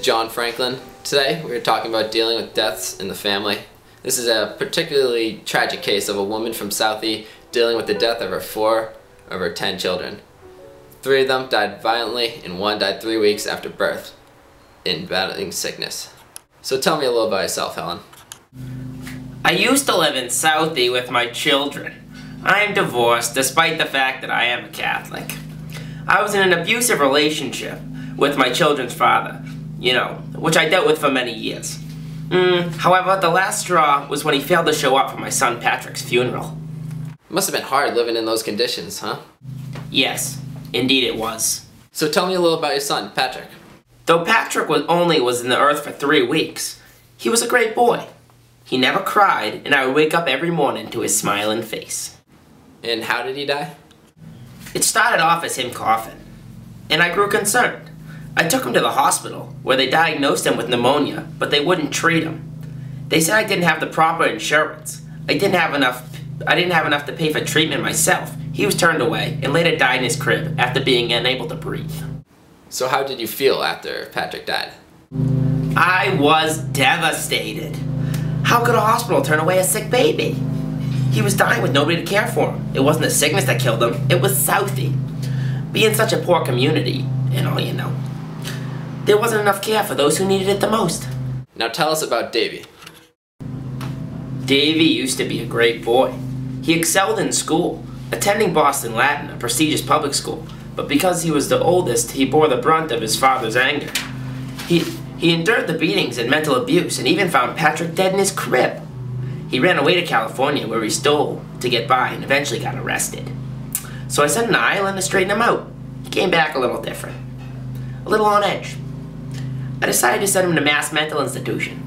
John Franklin. Today we're talking about dealing with deaths in the family. This is a particularly tragic case of a woman from Southie dealing with the death of her 4 of her 10 children. 3 of them died violently and 1 died 3 weeks after birth in battling sickness. So tell me a little about yourself, Helen. I used to live in Southie with my children. I am divorced despite the fact that I am a Catholic. I was in an abusive relationship with my children's father, which I dealt with for many years. However, the last straw was when he failed to show up for my son Patrick's funeral. It must have been hard living in those conditions, huh? Yes, indeed it was. So tell me a little about your son, Patrick. Though Patrick was in the earth for 3 weeks, he was a great boy. He never cried, and I would wake up every morning to his smiling face. And how did he die? It started off as him coughing, and I grew concerned. I took him to the hospital, where they diagnosed him with pneumonia, but they wouldn't treat him. They said I didn't have the proper insurance. I didn't have enough to pay for treatment myself. He was turned away, and later died in his crib after being unable to breathe. So how did you feel after Patrick died? I was devastated. How could a hospital turn away a sick baby? He was dying with nobody to care for him. It wasn't the sickness that killed him, it was Southie. Being such a poor community, there wasn't enough care for those who needed it the most. Now tell us about Davy. Davy used to be a great boy. He excelled in school, attending Boston Latin, a prestigious public school, but because he was the oldest, he bore the brunt of his father's anger. He endured the beatings and mental abuse and even found Patrick dead in his crib. He ran away to California where he stole to get by and eventually got arrested. So I sent an island to straighten him out. He came back a little different, a little on edge. I decided to send him to Mass Mental Institution.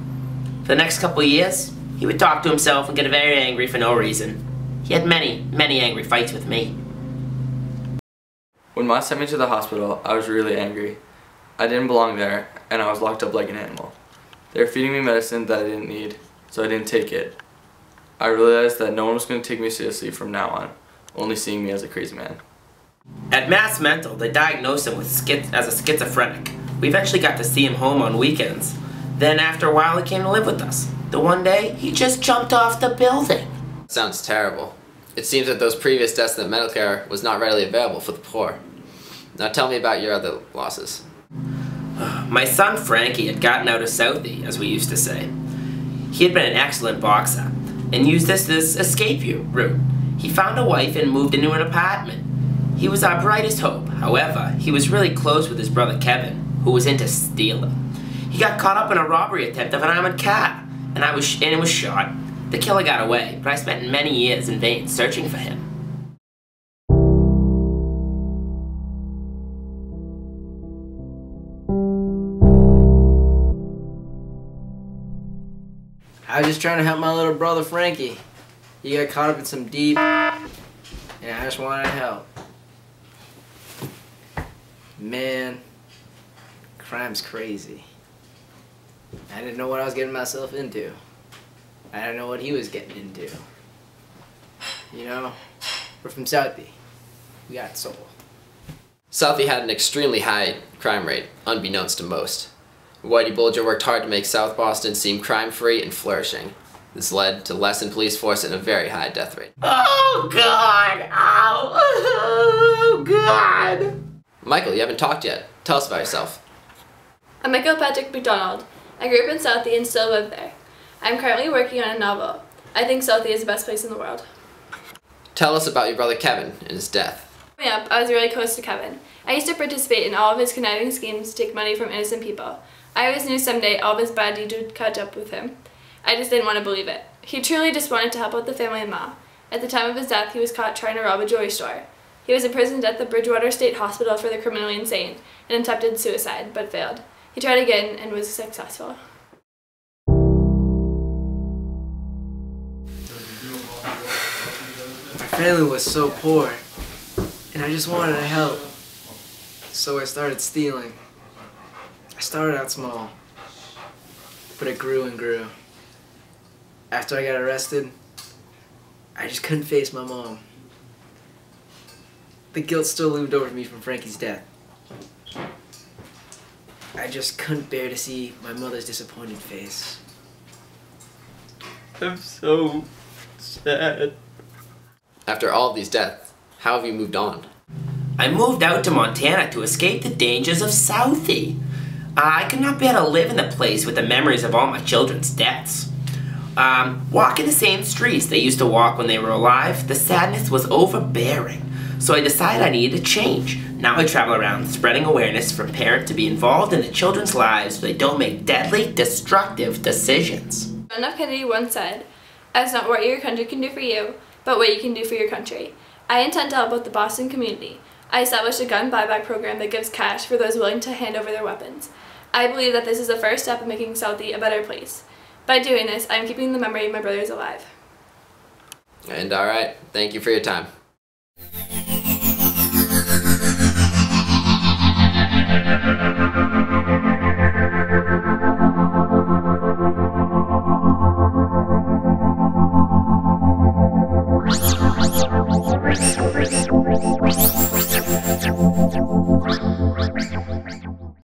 For the next couple of years, he would talk to himself and get very angry for no reason. He had many, many angry fights with me. When Ma sent me to the hospital, I was really angry. I didn't belong there, and I was locked up like an animal. They were feeding me medicine that I didn't need, so I didn't take it. I realized that no one was going to take me seriously from now on, only seeing me as a crazy man. At Mass Mental, they diagnosed him as a schizophrenic. We eventually got to see him home on weekends. Then after a while, he came to live with us. The one day, he just jumped off the building. Sounds terrible. It seems that those previous deaths that medical care was not readily available for the poor. Now tell me about your other losses. My son Frankie had gotten out of Southie, as we used to say. He had been an excellent boxer, and used this escape route. He found a wife and moved into an apartment. He was our brightest hope. However, he was really close with his brother Kevin, who was into stealing. He got caught up in a robbery attempt of an armored car, and it was shot. The killer got away, but I spent many years in vain searching for him. I was just trying to help my little brother Frankie. He got caught up in some deep, and I just wanted to help. Man, crime's crazy. I didn't know what I was getting myself into. I didn't know what he was getting into. We're from Southie. We got soul. Southie had an extremely high crime rate, unbeknownst to most. Whitey Bulger worked hard to make South Boston seem crime-free and flourishing. This led to less in police force and a very high death rate. Oh God! Oh God! Michael, you haven't talked yet. Tell us about yourself. I'm Michael Patrick McDonald. I grew up in Southie and still live there. I'm currently working on a novel. I think Southie is the best place in the world. Tell us about your brother Kevin and his death. Growing up, I was really close to Kevin. I used to participate in all of his conniving schemes to take money from innocent people. I always knew someday all of his bad deeds would catch up with him. I just didn't want to believe it. He truly just wanted to help out the family and Ma. At the time of his death, he was caught trying to rob a jewelry store. He was imprisoned at the Bridgewater State Hospital for the criminally insane and attempted suicide, but failed. He tried again and was successful. My family was so poor, and I just wanted to help. So I started stealing. I started out small, but it grew and grew. After I got arrested, I just couldn't face my mom. The guilt still loomed over me from Frankie's death. I just couldn't bear to see my mother's disappointed face. I'm so sad. After all of these deaths, how have you moved on? I moved out to Montana to escape the dangers of Southie. I could not bear to live in the place with the memories of all my children's deaths. Walking the same streets they used to walk when they were alive, the sadness was overbearing. So I decided I needed a change. Now I travel around spreading awareness for parents to be involved in the children's lives so they don't make deadly, destructive decisions. John F. Kennedy once said, "It's not what your country can do for you, but what you can do for your country." I intend to help out the Boston community. I established a gun buyback program that gives cash for those willing to hand over their weapons. I believe that this is the first step in making Southie a better place. By doing this, I am keeping the memory of my brothers alive. And alright, thank you for your time.